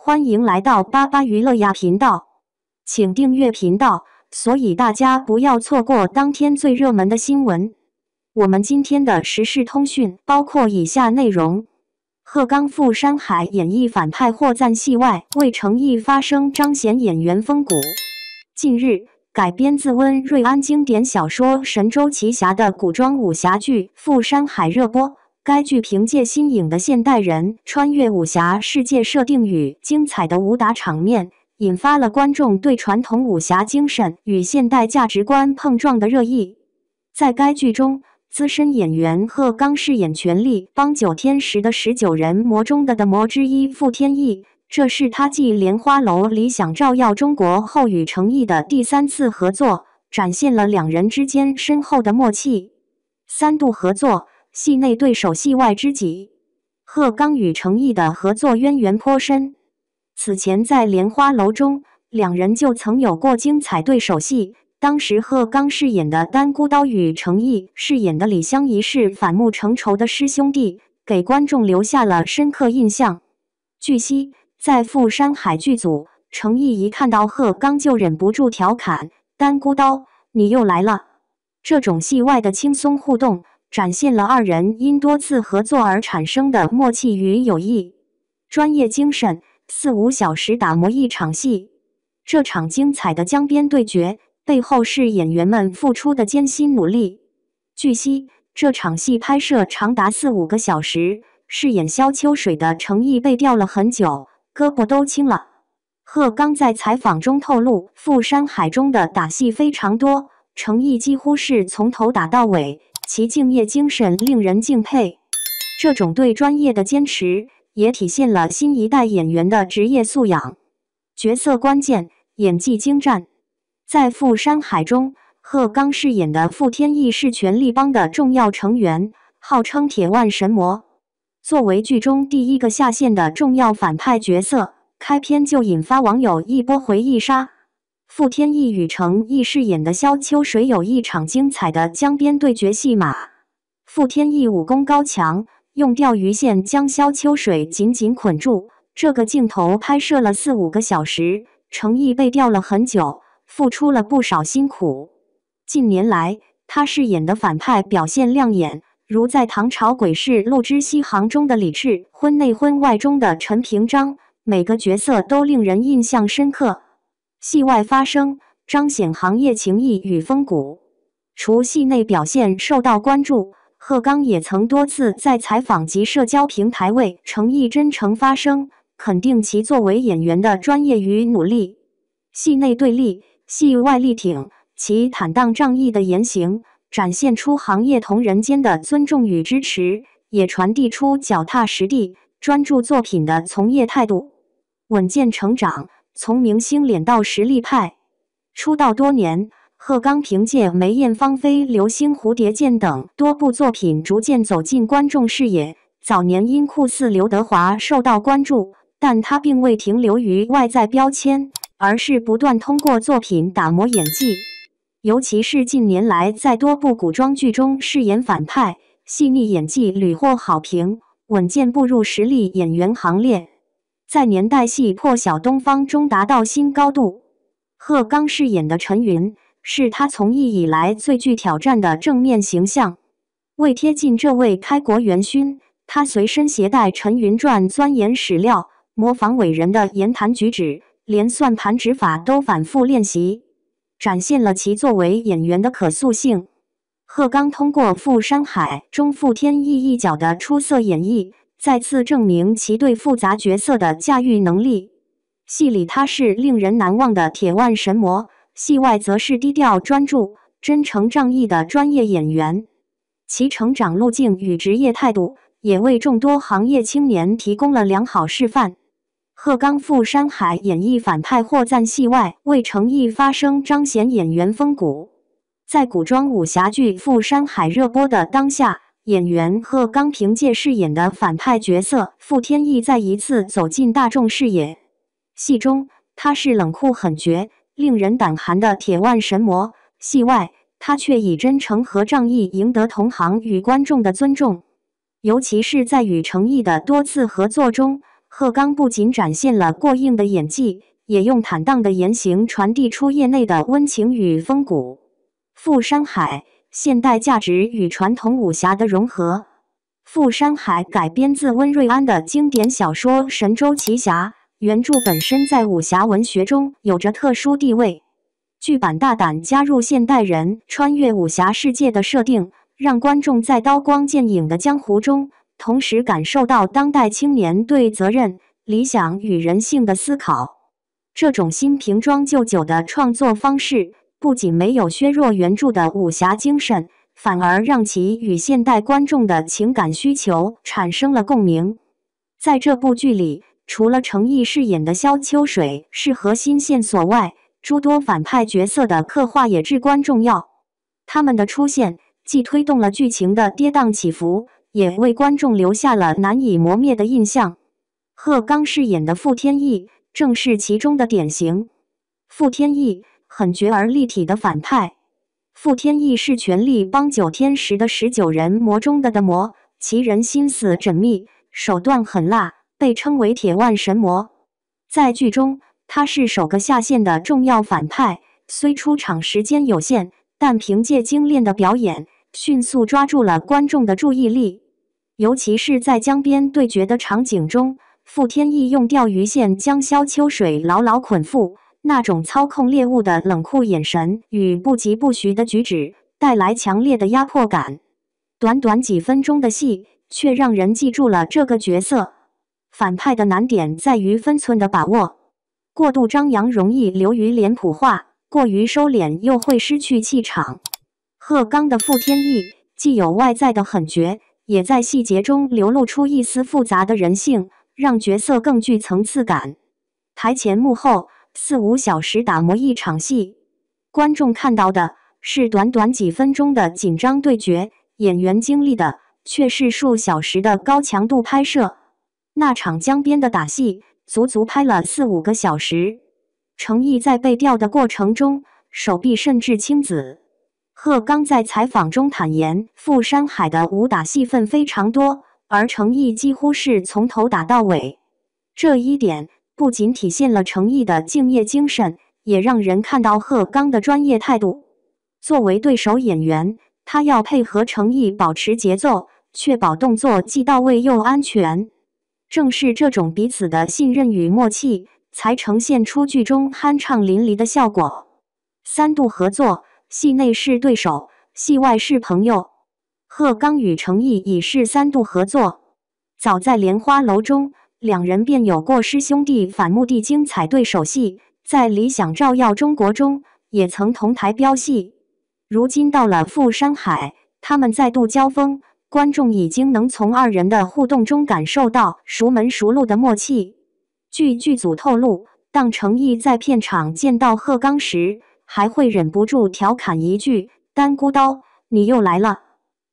欢迎来到巴巴娱乐呀频道，请订阅频道，所以大家不要错过当天最热门的新闻。我们今天的时事通讯包括以下内容：鹤冈赴山海演绎反派获赞戏外，为诚意发声彰显演员风骨。近日，改编自温瑞安经典小说《神州奇侠》的古装武侠剧《赴山海》热播。该剧凭借新颖的现代人穿越武侠世界设定与精彩的武打场面，引发了观众对传统武侠精神与现代价值观碰撞的热议。在该剧中，资深演员鹤冈饰演权力帮九天时的19人魔中的魔之一傅天意，这是他继《莲花楼》里想照耀中国后与诚意的第3次合作，展现了两人之间深厚的默契。3度合作，戏内对手戏外知己。鹤冈与诚意的合作渊源颇深，此前在《莲花楼》中，两人就曾有过精彩对手戏。当时鹤冈饰演的单孤刀与诚意饰演的李相夷是反目成仇的师兄弟，给观众留下了深刻印象。据悉，在赴山海剧组，诚意一看到鹤冈就忍不住调侃：“单孤刀，你又来了。”这种戏外的轻松互动，展现了二人因多次合作而产生的默契与友谊。专业精神，4-5小时打磨一场戏。这场精彩的江边对决，背后是演员们付出的艰辛努力。据悉，这场戏拍摄长达4-5个小时，饰演萧秋水的诚意被吊了很久，胳膊都青了。鹤冈在采访中透露，赴山海中的打戏非常多，诚意几乎是从头打到尾，其敬业精神令人敬佩。这种对专业的坚持，也体现了新一代演员的职业素养。角色关键，演技精湛。在赴山海中，鹤冈饰演的傅天意是权力帮的重要成员，号称铁腕神魔。作为剧中第一个下线的重要反派角色，开篇就引发网友一波回忆杀。傅天意与诚意饰演的萧秋水有一场精彩的江边对决戏码。傅天意武功高强，用钓鱼线将萧秋水紧紧捆住。这个镜头拍摄了4-5个小时，诚意被吊了很久，付出了不少辛苦。近年来，他饰演的反派表现亮眼，如在唐朝诡事录之西行中的李治，婚内婚外中的陈平章，每个角色都令人印象深刻。戏外发声，彰显行业情谊与风骨。除戏内表现受到关注，鹤冈也曾多次在采访及社交平台为诚意真诚发声，肯定其作为演员的专业与努力。戏内对立，戏外力挺，其坦荡仗义的言行，展现出行业同仁间的尊重与支持，也传递出脚踏实地、专注作品的从业态度。稳健成长，从明星脸到实力派。出道多年，鹤冈凭借梅艳芳飞、流星蝴蝶剑等多部作品逐渐走进观众视野。早年因酷似刘德华受到关注，但他并未停留于外在标签，而是不断通过作品打磨演技。尤其是近年来在多部古装剧中饰演反派，细腻演技屡获好评，稳健步入实力演员行列，在年代戏《破晓东方》中达到新高度。鹤冈饰演的陈云，是他从艺以来最具挑战的正面形象。为贴近这位开国元勋，他随身携带《陈云传》钻研史料，模仿伟人的言谈举止，连算盘指法都反复练习，展现了其作为演员的可塑性。鹤冈通过《赴山海》中傅天意一角的出色演绎，再次证明其对复杂角色的驾驭能力。戏里他是令人难忘的铁腕神魔，戏外则是低调专注、真诚仗义的专业演员。其成长路径与职业态度，也为众多行业青年提供了良好示范。鹤冈赴山海演绎反派获赞戏外，为诚意发声彰显演员风骨。在古装武侠剧《赴山海》热播的当下，演员鹤冈凭借饰演的反派角色傅天意再一次走进大众视野。戏中，他是冷酷狠绝、令人胆寒的铁腕神魔，戏外，他却以真诚和仗义赢得同行与观众的尊重。尤其是在与诚意的多次合作中，贺刚不仅展现了过硬的演技，也用坦荡的言行传递出业内的温情与风骨。富山海，现代价值与传统武侠的融合。富山海改编自温瑞安的经典小说《神州奇侠》，原著本身在武侠文学中有着特殊地位。剧版大胆加入现代人穿越武侠世界的设定，让观众在刀光剑影的江湖中，同时感受到当代青年对责任、理想与人性的思考。这种新瓶装旧酒的创作方式，不仅没有削弱原著的武侠精神，反而让其与现代观众的情感需求产生了共鸣。在这部剧里，除了程毅饰演的萧秋水是核心线索外，诸多反派角色的刻画也至关重要。他们的出现既推动了剧情的跌宕起伏，也为观众留下了难以磨灭的印象。贺刚饰演的傅天意正是其中的典型。傅天意很绝而立体的反派。傅天意是权力帮九天十的19人魔中的魔，其人心思缜密，手段狠辣，被称为铁腕神魔。在剧中，他是首个下线的重要反派，虽出场时间有限，但凭借精炼的表演，迅速抓住了观众的注意力。尤其是在江边对决的场景中，傅天意用钓鱼线将萧秋水牢牢捆缚，那种操控猎物的冷酷眼神与不疾不徐的举止，带来强烈的压迫感。短短几分钟的戏，却让人记住了这个角色。反派的难点在于分寸的把握。过度张扬容易流于脸谱化，过于收敛又会失去气场。贺刚的傅天意既有外在的狠绝，也在细节中流露出一丝复杂的人性，让角色更具层次感。台前幕后4-5小时打磨一场戏，观众看到的是短短几分钟的紧张对决，演员经历的却是数小时的高强度拍摄。那场江边的打戏足足拍了4-5个小时。程毅在被吊的过程中，手臂甚至青紫。贺刚在采访中坦言，傅山海的武打戏份非常多，而程毅几乎是从头打到尾。这一点不仅体现了程毅的敬业精神，也让人看到贺刚的专业态度。作为对手演员，他要配合程毅保持节奏，确保动作既到位又安全。正是这种彼此的信任与默契，才呈现出剧中酣畅淋漓的效果。3度合作，戏内是对手，戏外是朋友。贺刚与程毅已是3度合作。早在莲花楼中，两人便有过师兄弟反目的精彩对手戏，在理想照耀中国中也曾同台飙戏。如今到了富山海，他们再度交锋，观众已经能从二人的互动中感受到熟门熟路的默契。据剧组透露，当程毅在片场见到贺刚时，还会忍不住调侃一句：“单孤刀，你又来了。”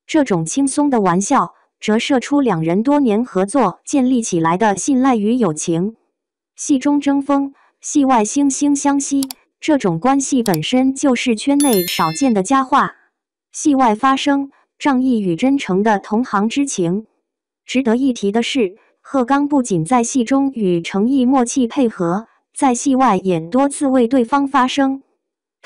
这种轻松的玩笑，折射出两人多年合作建立起来的信赖与友情。戏中争锋，戏外惺惺相惜，这种关系本身就是圈内少见的佳话。戏外发生仗义与真诚的同行之情。值得一提的是，贺刚不仅在戏中与程毅默契配合，在戏外也多次为对方发声。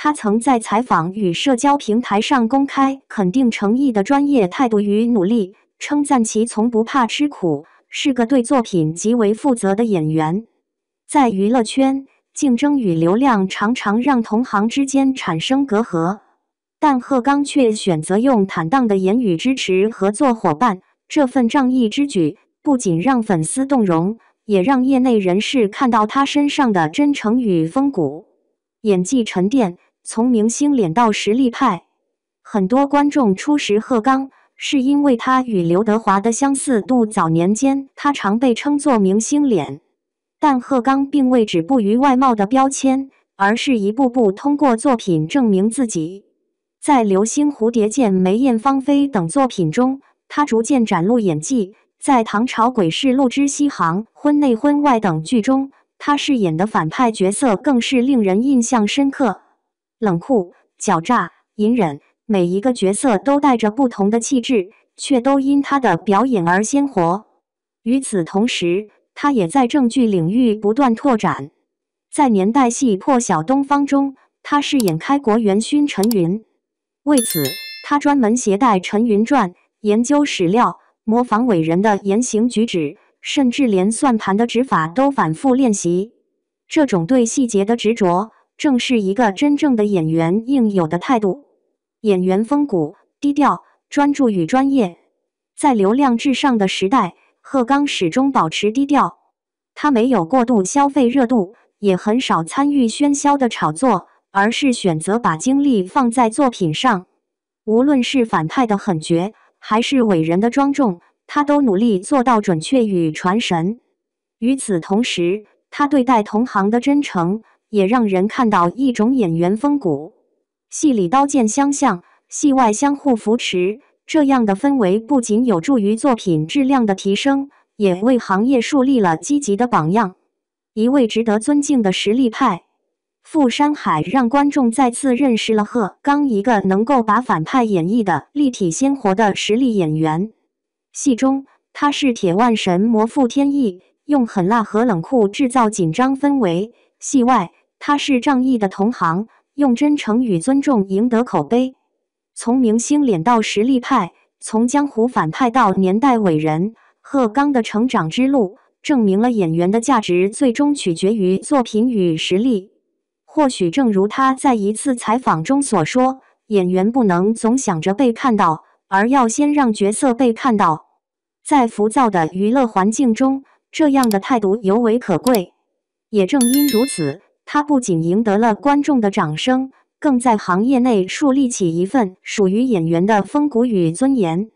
他曾在采访与社交平台上公开肯定程毅的专业态度与努力，称赞其从不怕吃苦，是个对作品极为负责的演员。在娱乐圈，竞争与流量常常让同行之间产生隔阂，但贺刚却选择用坦荡的言语支持合作伙伴，这份仗义之举不仅让粉丝动容，也让业内人士看到他身上的真诚与风骨。演技沉淀，从明星脸到实力派。很多观众初识贺刚，是因为他与刘德华的相似度。早年间，他常被称作明星脸。但贺刚并未止步于外貌的标签，而是一步步通过作品证明自己。在《流星蝴蝶剑》《梅艳芳菲》等作品中，他逐渐展露演技。在《唐朝诡事录之西行》《婚内婚外》等剧中，他饰演的反派角色更是令人印象深刻。冷酷、狡诈、隐忍，每一个角色都带着不同的气质，却都因他的表演而鲜活。与此同时，他也在正剧领域不断拓展。在年代戏《破晓东方》中，他饰演开国元勋陈云。为此，他专门携带《陈云传》研究史料，模仿伟人的言行举止，甚至连算盘的指法都反复练习。这种对细节的执着，正是一个真正的演员应有的态度。演员风骨低调、专注与专业。在流量至上的时代，贺刚始终保持低调。他没有过度消费热度，也很少参与喧嚣的炒作，而是选择把精力放在作品上。无论是反派的狠绝，还是伟人的庄重，他都努力做到准确与传神。与此同时，他对待同行的真诚，也让人看到一种演员风骨。戏里刀剑相向，戏外相互扶持，这样的氛围不仅有助于作品质量的提升，也为行业树立了积极的榜样。一位值得尊敬的实力派。傅山海让观众再次认识了贺刚，一个能够把反派演绎的立体鲜活的实力演员。戏中，他是铁腕神魔傅天意，用狠辣和冷酷制造紧张氛围；戏外，他是仗义的同行，用真诚与尊重赢得口碑。从明星脸到实力派，从江湖反派到年代伟人，贺刚的成长之路证明了演员的价值最终取决于作品与实力。或许正如他在一次采访中所说，演员不能总想着被看到，而要先让角色被看到。在浮躁的娱乐环境中，这样的态度尤为可贵。也正因如此，他不仅赢得了观众的掌声，更在行业内树立起一份属于演员的风骨与尊严。